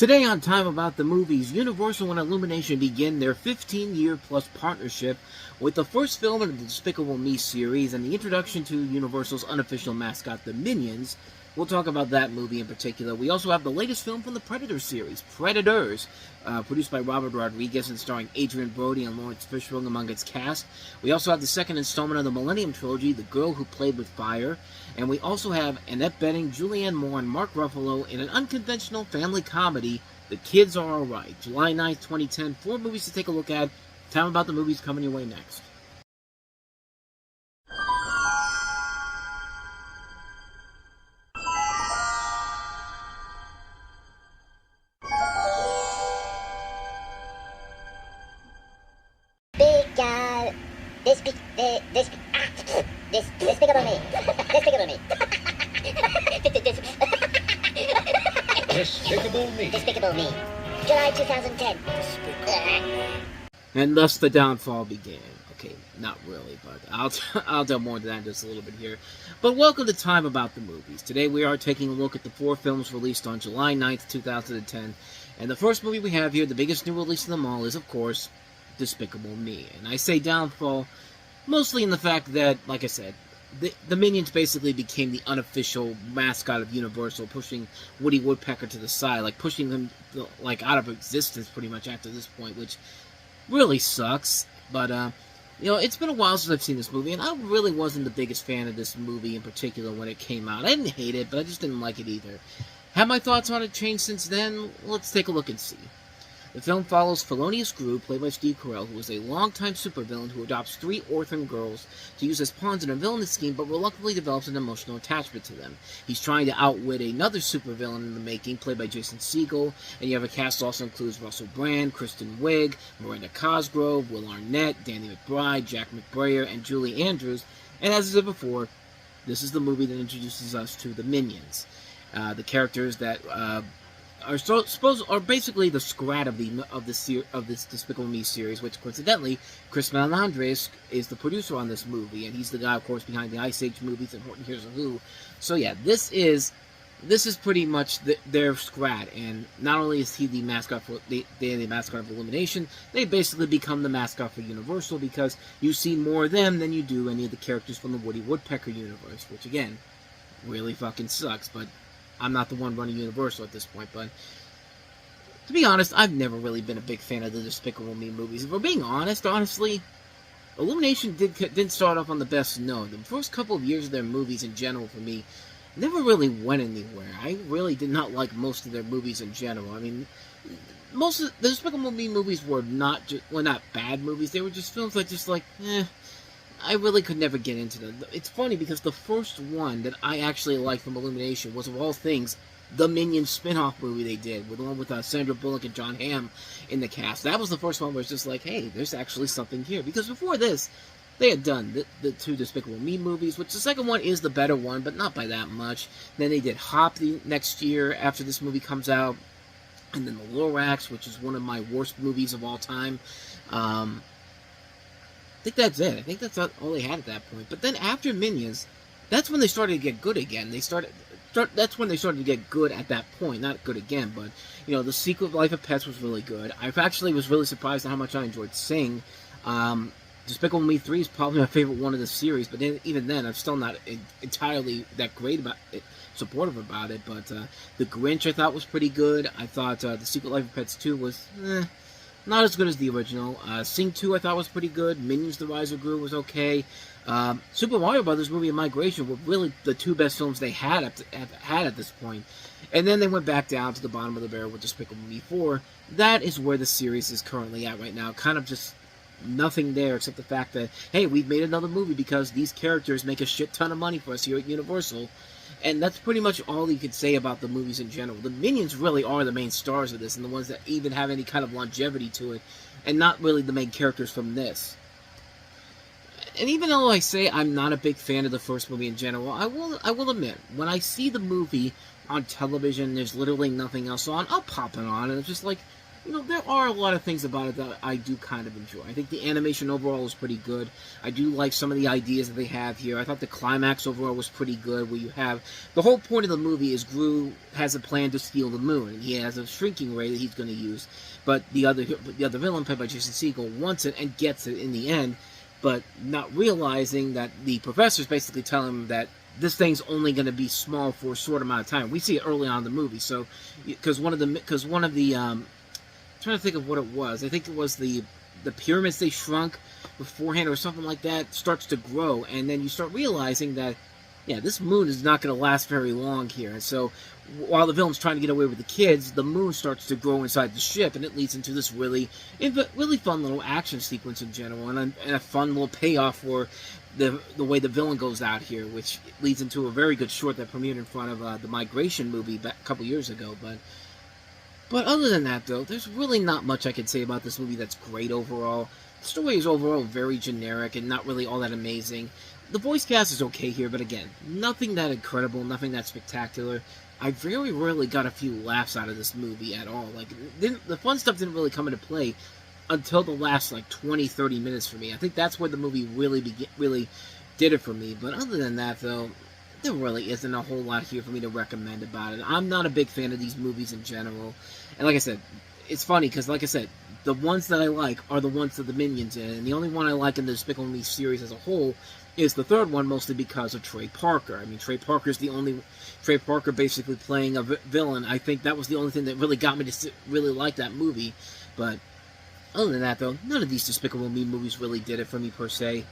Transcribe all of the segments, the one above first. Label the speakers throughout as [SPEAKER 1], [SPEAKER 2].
[SPEAKER 1] Today on Time About the Movies, Universal and Illumination begin their 15-year-plus partnership with the first film in the Despicable Me series and the introduction to Universal's unofficial mascot, the Minions. We'll talk about that movie in particular. We also have the latest film from the Predator series, Predators, produced by Robert Rodriguez and starring Adrian Brody and Lawrence Fishburne among its cast. We also have the second installment of the Millennium Trilogy, The Girl Who Played with Fire. And we also have Annette Bening, Julianne Moore, and Mark Ruffalo in an unconventional family comedy, The Kids Are Alright. July 9th, 2010. 4 movies to take a look at. Time About the Movies coming your way next.
[SPEAKER 2] Despicable Me. Despicable Me.
[SPEAKER 3] Despicable Me.
[SPEAKER 2] Despicable Me. July 2010.
[SPEAKER 1] And thus the downfall began. Okay, not really, but I'll delve more into that in just a little bit here. But welcome to Time About the Movies. Today we are taking a look at the 4 films released on July 9th, 2010. And the first movie we have here, the biggest new release of them all, is, of course, Despicable Me. And I say downfall mostly in the fact that, like I said, the Minions basically became the unofficial mascot of Universal, pushing Woody Woodpecker to the side, like pushing them like out of existence pretty much after this point, which really sucks. But it's been a while since I've seen this movie, and I really wasn't the biggest fan of this movie in particular when it came out. I didn't hate it, but I just didn't like it either. Have my thoughts on it changed since then? Let's take a look and see. The film follows Felonious Gru, played by Steve Carell, who is a longtime supervillain who adopts 3 orphan girls to use as pawns in a villainous scheme, but reluctantly develops an emotional attachment to them. He's trying to outwit another supervillain in the making, played by Jason Segel, and you have a cast also includes Russell Brand, Kristen Wiig, Miranda Cosgrove, Will Arnett, Danny McBride, Jack McBrayer, and Julie Andrews. And as I said before, this is the movie that introduces us to the Minions, the characters that are basically the scrat of this Despicable Me series, which coincidentally, Chris Melandres is the producer on this movie, and he's the guy, of course, behind the Ice Age movies and Horton Hears a Who. So yeah, this is pretty much their scrat, and not only is he the mascot the mascot of Illumination, they basically become the mascot for Universal because you see more of them than you do any of the characters from the Woody Woodpecker universe, which again, really fucking sucks, but I'm not the one running Universal at this point, but to be honest, I've never really been a big fan of the Despicable Me movies. If we're being honest, honestly, Illumination didn't start off on the best note. The first couple of years of their movies in general, for me, never really went anywhere. I really did not like most of their movies in general. I mean, most of the Despicable Me movies were not bad movies. They were just films that I really could never get into them. It's funny because the first one that I actually liked from Illumination was, of all things, the Minions spin-off movie they did, with the one with Sandra Bullock and John Hamm in the cast. That was the first one where it's just like, hey, there's actually something here. Because before this, they had done the 2 Despicable Me movies, which the second one is the better one, but not by that much. Then they did Hop the next year after this movie comes out. And then The Lorax, which is one of my worst movies of all time. I think that's it. I think that's all they had at that point. But then after Minions, that's when they started to get good again. That's when they started to get good at that point. Not good again, but, The Secret Life of Pets was really good. I actually was really surprised at how much I enjoyed Sing. Despicable Me 3 is probably my favorite one of the series, but even then, I'm still not entirely that great about it, supportive about it. But The Grinch, I thought, was pretty good. I thought The Secret Life of Pets 2 was, not as good as the original. Sing 2 I thought was pretty good. Minions The Rise of Gru was okay. Super Mario Brothers movie and Migration were really the 2 best films they had at this point. And then they went back down to the bottom of the barrel with Despicable Me 4. That is where the series is currently at right now. Kind of just nothing there except the fact that, hey, we've made another movie because these characters make a shit ton of money for us here at Universal. And that's pretty much all you could say about the movies in general. The Minions really are the main stars of this, and the ones that even have any kind of longevity to it, and not really the main characters from this. And even though I say I'm not a big fan of the first movie in general, I will admit, when I see the movie on television, there's literally nothing else on, I'll pop it on, and it's just like, there are a lot of things about it that I do kind of enjoy. I think the animation overall is pretty good. I do like some of the ideas that they have here. I thought the climax overall was pretty good, where you have the whole point of the movie is Gru has a plan to steal the moon. He has a shrinking ray that he's going to use, but the other villain, played by Jason Segel, wants it and gets it in the end, but not realizing that the professors basically tell him that this thing's only going to be small for a short amount of time. We see it early on in the movie, so because one of the I'm trying to think of what it was. I think it was the pyramids they shrunk beforehand or something like that starts to grow, and then you start realizing that, yeah, this moon is not going to last very long here. And so while the villain's trying to get away with the kids, the moon starts to grow inside the ship, and it leads into this really fun little action sequence in general, and a fun little payoff for the way the villain goes out here, which leads into a very good short that premiered in front of the Migration movie a couple years ago. But other than that, though, there's really not much I can say about this movie that's great overall. The story is overall very generic and not really all that amazing. The voice cast is okay here, but again, nothing that incredible, nothing that spectacular. I very rarely got a few laughs out of this movie at all. Like, the fun stuff didn't really come into play until the last, 20-30 minutes for me. I think that's where the movie really did it for me. But other than that, though, there really isn't a whole lot here for me to recommend about it. I'm not a big fan of these movies in general. And like I said, it's funny because, like I said, the ones that I like are the ones that the Minions in. And the only one I like in the Despicable Me series as a whole is the third one, mostly because of Trey Parker. I mean, Trey Parker basically playing a villain. I think that was the only thing that really got me to really like that movie. But other than that, though, none of these Despicable Me movies really did it for me per se.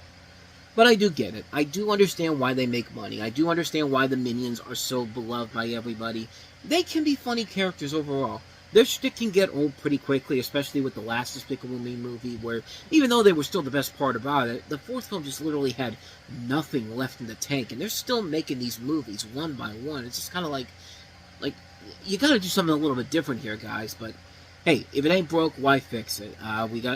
[SPEAKER 1] But I do get it. I do understand why they make money. I do understand why the Minions are so beloved by everybody. They can be funny characters overall. Their shtick can get old pretty quickly, especially with the last Despicable Me movie, where even though they were still the best part about it, the fourth film just literally had nothing left in the tank, and they're still making these movies one by one. It's just kind of like, you gotta do something a little bit different here, guys, but hey, if it ain't broke, why fix it?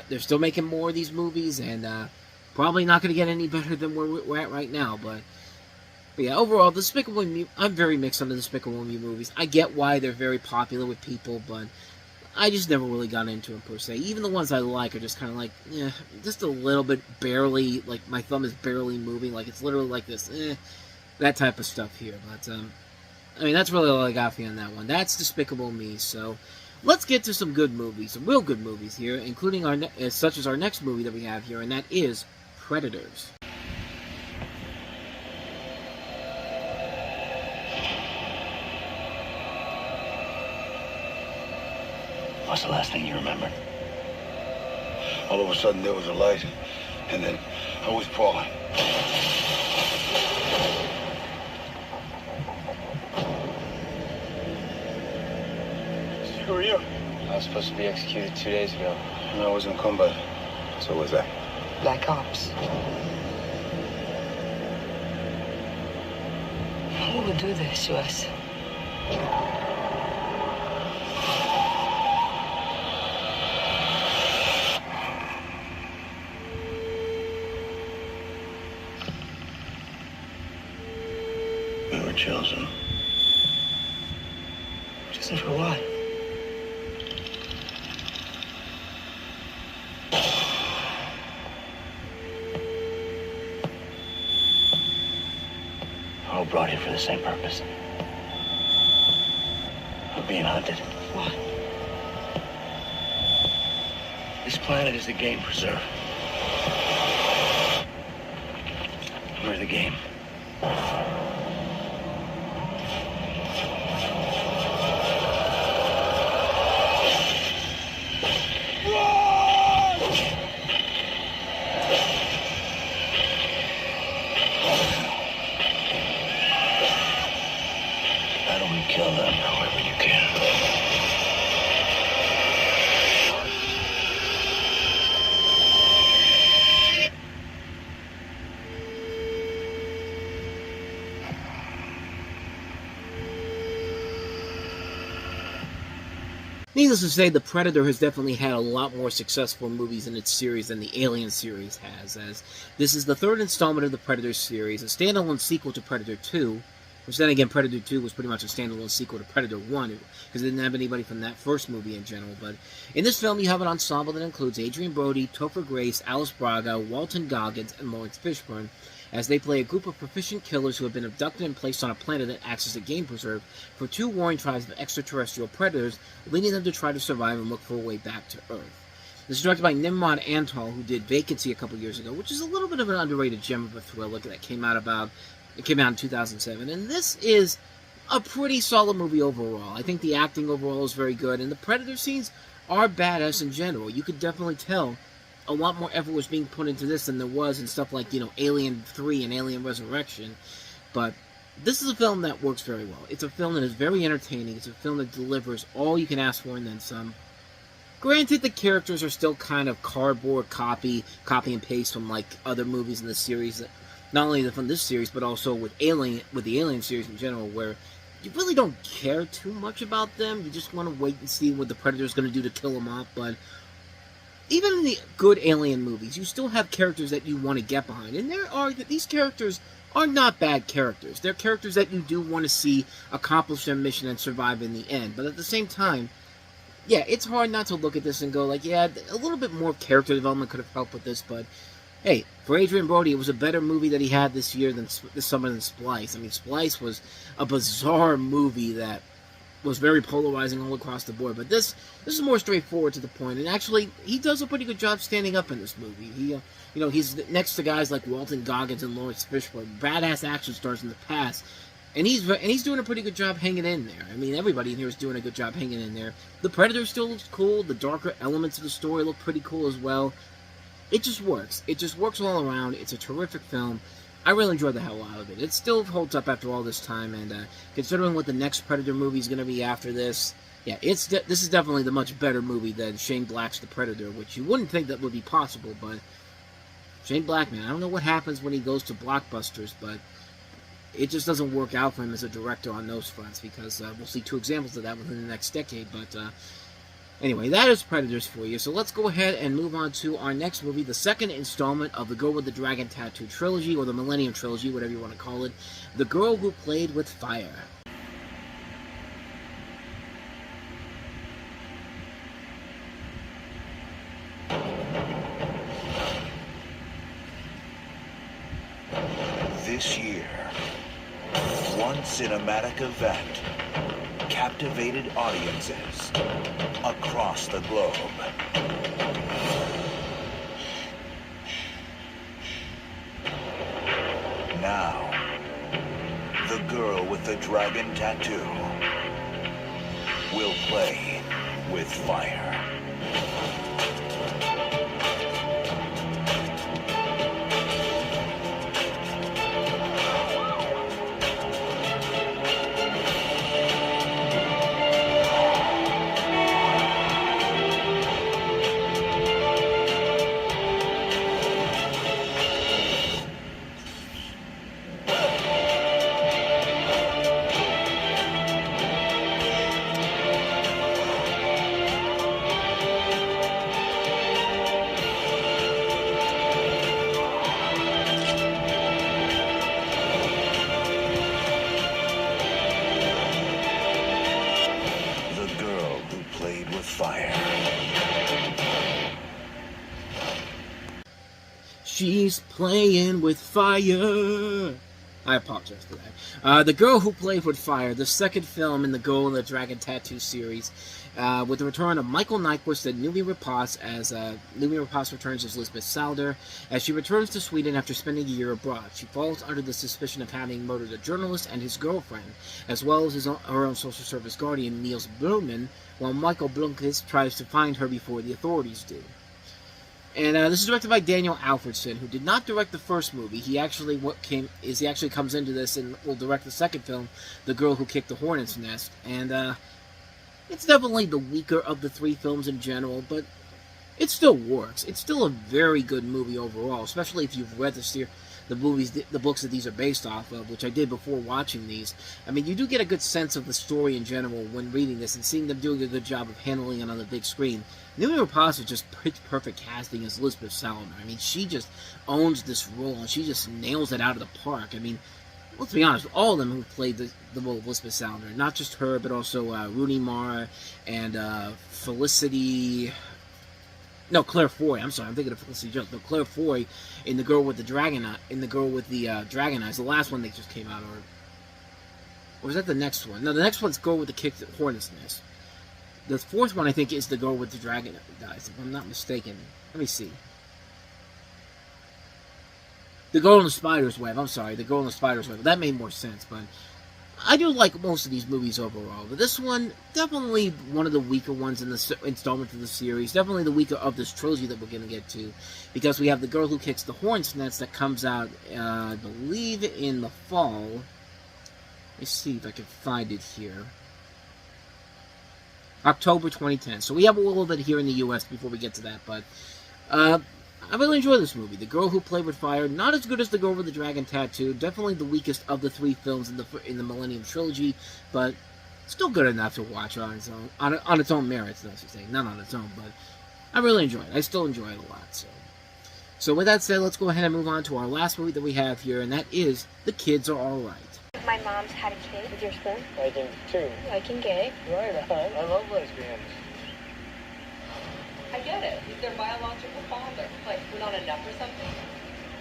[SPEAKER 1] They're still making more of these movies, and probably not going to get any better than where we're at right now, but yeah, overall, the Despicable Me, I'm very mixed on the Despicable Me movies. I get why they're very popular with people, but I just never really got into them per se. Even the ones I like are just kind of just a little bit barely, my thumb is barely moving, it's literally like this, that type of stuff here. But, I mean, that's really all I got for you on that one. That's Despicable Me, so let's get to some good movies, some real good movies here, including such as our next movie that we have here, and that is Predators.
[SPEAKER 3] What's the last thing you remember? All of a sudden there was a light, and then I was falling. Who are you?
[SPEAKER 4] I was supposed to be executed 2 days ago.
[SPEAKER 3] No, I was in combat. So was that.
[SPEAKER 4] Black Ops. Who would do this to us?
[SPEAKER 3] We were chosen.
[SPEAKER 4] Chosen for what?
[SPEAKER 3] We're all brought here for the same purpose. We're being hunted.
[SPEAKER 4] What?
[SPEAKER 3] This planet is a game preserve. We're the game. Kill them however you can.
[SPEAKER 1] Needless to say, The Predator has definitely had a lot more successful movies in its series than the Alien series has, as this is the third installment of the Predator series, a standalone sequel to Predator 2, Which then again, Predator 2 was pretty much a standalone sequel to Predator 1, because it didn't have anybody from that first movie in general. But in this film, you have an ensemble that includes Adrian Brody, Topher Grace, Alice Braga, Walton Goggins, and Lawrence Fishburne, as they play a group of proficient killers who have been abducted and placed on a planet that acts as a game preserve for two warring tribes of extraterrestrial predators, leading them to try to survive and look for a way back to Earth. This is directed by Nimrod Antal, who did Vacancy a couple years ago, which is a little bit of an underrated gem of a thriller that came out in 2007, and this is a pretty solid movie overall. I think the acting overall is very good, and the Predator scenes are badass in general. You could definitely tell a lot more effort was being put into this than there was in stuff like, Alien 3 and Alien Resurrection, but this is a film that works very well. It's a film that is very entertaining. It's a film that delivers all you can ask for and then some. Granted, the characters are still kind of cardboard copy and paste from like other movies in the series, not only from this series, but also with the Alien series in general, where you really don't care too much about them. You just want to wait and see what the Predator's going to do to kill them off. But even in the good Alien movies, you still have characters that you want to get behind. And these characters are not bad characters. They're characters that you do want to see accomplish their mission and survive in the end. But at the same time, yeah, it's hard not to look at this and go like, yeah, a little bit more character development could have helped with this, but hey, for Adrian Brody, it was a better movie that he had this summer than Splice. I mean, Splice was a bizarre movie that was very polarizing all across the board. But this is more straightforward to the point. And actually, he does a pretty good job standing up in this movie. He's next to guys like Walton Goggins and Lawrence Fishburne, badass action stars in the past. And he's doing a pretty good job hanging in there. I mean, everybody in here is doing a good job hanging in there. The Predator still looks cool. The darker elements of the story look pretty cool as well. It just works. It just works all around. It's a terrific film. I really enjoyed the hell out of it. It still holds up after all this time, and considering what the next Predator movie is going to be after this, yeah, this is definitely the much better movie than Shane Black's The Predator, which you wouldn't think that would be possible, but Shane Black, man, I don't know what happens when he goes to blockbusters, but it just doesn't work out for him as a director on those fronts, because we'll see two examples of that within the next decade, but anyway, that is Predators for you. So let's go ahead and move on to our next movie, the second installment of the Girl with the Dragon Tattoo trilogy, or the Millennium Trilogy, whatever you want to call it, The Girl Who Played with Fire.
[SPEAKER 5] This year, one cinematic event captivated audiences across the globe. Now, the girl with the dragon tattoo will play with fire.
[SPEAKER 1] She's playing with fire. I apologize for that. The Girl Who Played with Fire, the second film in the Girl and the Dragon Tattoo series, with the return of Michael Nyqvist and Noomi Rapace as Noomi Rapace returns as Lisbeth Salander. As she returns to Sweden after spending a year abroad, she falls under the suspicion of having murdered a journalist and his girlfriend, as well as her own social service guardian, Niels Blomman, while Michael Blomqvist tries to find her before the authorities do. And this is directed by Daniel Alfredson, who did not direct the first movie. He actually comes into this and will direct the second film, The Girl Who Kicked the Hornet's Nest. And it's definitely the weaker of the three films in general, but it still works. It's still a very good movie overall, especially if you've read the books that these are based off of, which I did before watching these. I mean, you do get a good sense of the story in general when reading this and seeing them doing a good job of handling it on the big screen. Noomi Rapace is just pitch perfect casting as Lisbeth Salander. I mean, she just owns this role and she just nails it out of the park. I mean, let's be honest, all of them who played the role of Elizabeth Salander, not just her, but also Rooney Mara and Felicity. No, Claire Foy. I'm sorry, I'm thinking of Felicity Jones. No, Claire Foy in The Girl with the Dragon Dragon Eyes. The last one that just came out, or was that the next one? No, the next one's Girl with the Kicked Hornet's Nest. The fourth one, I think, is The Girl with the Dragon Eyes, if I'm not mistaken. Let me see. The Girl in the Spider's Web. I'm sorry, The Girl in the Spider's Web. That made more sense, but I do like most of these movies overall. But this one, definitely one of the weaker ones in the installment of the series. Definitely the weaker of this trilogy that we're going to get to. Because we have The Girl Who Kicks the Hornet's Nest that comes out, I believe, in the fall. Let me see if I can find it here. October 2010. So we have a little bit here in the U.S. before we get to that. But I really enjoy this movie. The Girl Who Played with Fire, not as good as The Girl with the Dragon Tattoo. Definitely the weakest of the three films in the Millennium Trilogy, but still good enough to watch on its own, on its own merits. I should say, not on its own, but I really enjoy it. I still enjoy it a lot. So with that said, let's go ahead and move on to our last movie that we have here, and that is The Kids Are All Right.
[SPEAKER 6] My mom's had a kid with your son.
[SPEAKER 4] I can too.
[SPEAKER 6] Liking gay.
[SPEAKER 4] Right, I love lesbians.
[SPEAKER 7] I get it. He's their biological father. Like, we're not enough or something?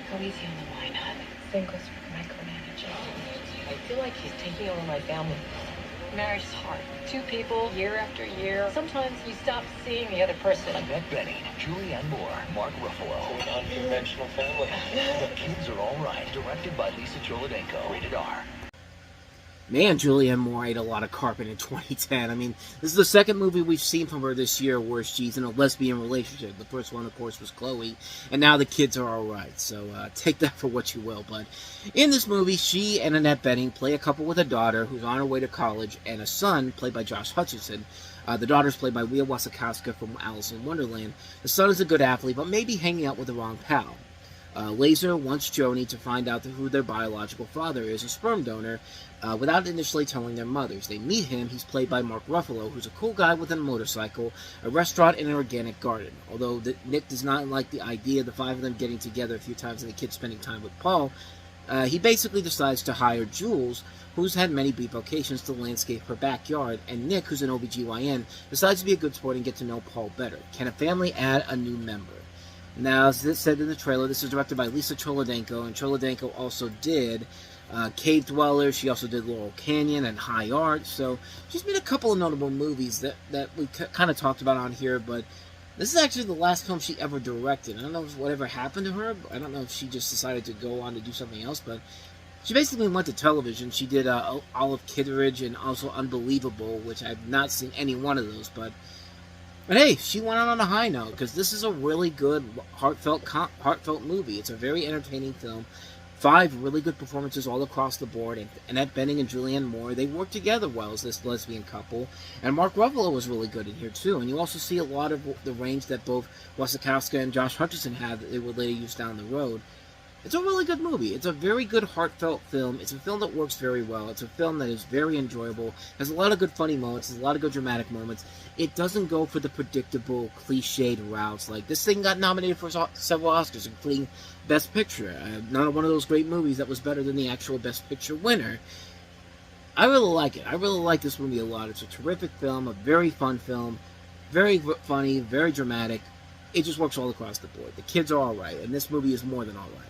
[SPEAKER 6] Go easy on the line, hon. Same goes for micromanaging.
[SPEAKER 7] I feel like he's taking over my family. Marriage is hard. Two people, year after year. Sometimes you stop seeing the other person.
[SPEAKER 5] Annette Bening, Julianne Moore, Mark Ruffalo.
[SPEAKER 4] An unconventional family.
[SPEAKER 5] The Kids Are All Right, directed by Lisa Cholodenko. Rated R.
[SPEAKER 1] Man, Julianne Moore ate a lot of carpet in 2010. I mean, this is the second movie we've seen from her this year where she's in a lesbian relationship. The first one, of course, was Chloe, and now The Kids Are All Right. So take that for what you will. But in this movie, she and Annette Bening play a couple with a daughter who's on her way to college, and a son, played by Josh Hutcherson. The daughter's played by Leah Wasikowska from Alice in Wonderland. The son is a good athlete, but maybe hanging out with the wrong pal. Laser wants Joni to find out who their biological father is, a sperm donor, without initially telling their mothers. They meet him. He's played by Mark Ruffalo, who's a cool guy with a motorcycle, a restaurant, and an organic garden. Although Nick does not like the idea of the five of them getting together a few times and the kids spending time with Paul, he basically decides to hire Jules, who's had many brief vocations, to landscape her backyard, and Nick, who's an OBGYN, decides to be a good sport and get to know Paul better. Can a family add a new member? Now, as it said in the trailer, this is directed by Lisa Cholodenko, and Cholodenko also did Cave Dweller. She also did Laurel Canyon and High Art, so she's made a couple of notable movies that we kind of talked about on here, but this is actually the last film she ever directed. I don't know whatever happened to her. I don't know if she just decided to go on to do something else, but she basically went to television. She did Olive Kitteridge and also Unbelievable, which I've not seen any one of those, but hey, she went out on a high note, because this is a really good, heartfelt movie. It's a very entertaining film. 5 really good performances all across the board, and Annette Bening and Julianne Moore, they work together well as this lesbian couple, and Mark Ruffalo was really good in here too, and you also see a lot of the range that both Wasikowska and Josh Hutcherson had that they would later use down the road. It's a really good movie. It's a very good, heartfelt film. It's a film that works very well. It's a film that is very enjoyable. Has a lot of good funny moments. Has a lot of good dramatic moments. It doesn't go for the predictable, cliched routes. Like, this thing got nominated for several Oscars, including Best Picture. Not one of those great movies that was better than the actual Best Picture winner. I really like it. I really like this movie a lot. It's a terrific film, a very fun film, very funny, very dramatic. It just works all across the board. The kids are all right, and this movie is more than all right.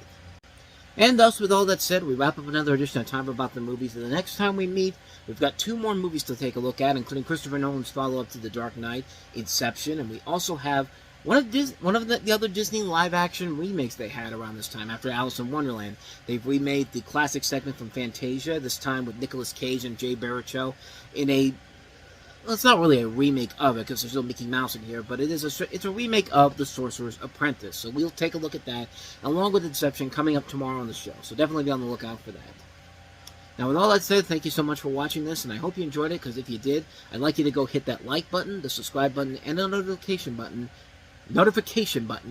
[SPEAKER 1] And thus, with all that said, we wrap up another edition of Time About the Movies. And the next time we meet, we've got 2 more movies to take a look at, including Christopher Nolan's follow-up to The Dark Knight, Inception, and we also have one of the other Disney live-action remakes they had around this time, after Alice in Wonderland. They've remade the classic segment from Fantasia, this time with Nicolas Cage and Jay Baruchel, in a... Well, it's not really a remake of it, because there's no Mickey Mouse in here, but it's a remake of The Sorcerer's Apprentice. So we'll take a look at that, along with Inception, coming up tomorrow on the show. So definitely be on the lookout for that. Now, with all that said, thank you so much for watching this, and I hope you enjoyed it, because if you did, I'd like you to go hit that like button, the subscribe button, and the notification button,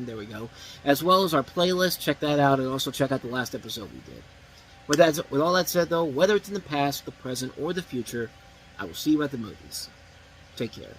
[SPEAKER 1] there we go, as well as our playlist. Check that out, and also check out the last episode we did. With all that said, though, whether it's in the past, the present, or the future, I will see you at the movies. Take care.